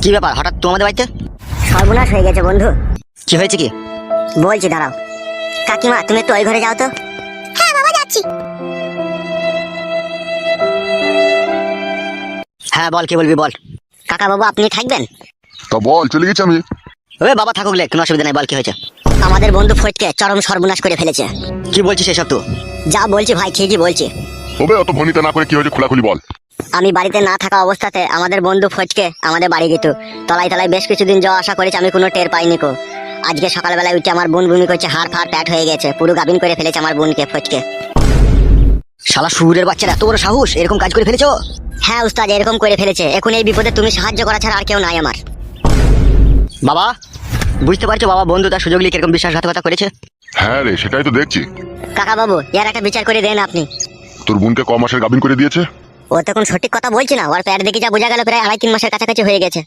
কি ব্যাপার হঠাৎ তোমাদের বাড়িতে? সর্বনাশ হয়ে গেছে বন্ধু। কি হয়েছে কি? বলছি দাঁড়াও। কাকিমা তুমি একটু ওই ঘরে যাও তো। হ্যাঁ বাবা যাচ্ছি। হ্যাঁ বল, কি বলবি বল। কাকা বাবু আপনি থাকবেন? তা বল, চলে গেছি আমি। ওরে বাবা থাকুক লে, কোনো অসুবিধা নাই, বল কি হয়েছে। আমাদের বন্ধু ফটকে চরম সর্বনাশ করে ফেলেছে। কি বলছিস এসব তুই? যা বলছি ভাই ঠিকই বলছি। তবে অত ভনিতা না করে কি হয়েছে খোলাখুলি বল। আমি বাড়িতে না থাকা অবস্থাতে আমাদের বন্ধু ফটকে আমাদের বাড়ি গেত। তলায় তলায় বেশ কিছুদিন যাওয়া আসা করেছে, আমি কোনো টের পাইনি কো। আজকে সকালবেলায় উঠে আমার বোন বমি করছে, হাড় ফাড় প্যাট হয়ে গেছে, পুরো গাবিন করে ফেলেছে আমার বোনকে ফটকে। শালা শুয়োরের বাচ্চারা এত বড় সাহস, এরকম কাজ করে ফেলেছো? হ্যাঁ উস্তাদ এরকম করে ফেলেছে। এখন এই বিপদে তুমি সাহায্য করা ছাড়া আর কেউ নাই আমার। বাবা বুঝতে পারছো বাবা বন্ধু তার সুযোগ নিয়ে কিরকম বিশ্বাসঘাতকতা করেছে? হ্যাঁ রে, সেটাই তো দেখছি। কাকা বাবু এর একটা বিচার করে দেন আপনি। তোর বোনকে ক মাসের গাবিন করে দিয়েছে? ও তখন সঠিক কথা বলছি না, ওর প্যাট দেখে যা বোঝা গেল প্রায় 2.5-3 মাসের কাছাকাছি হয়ে গেছে।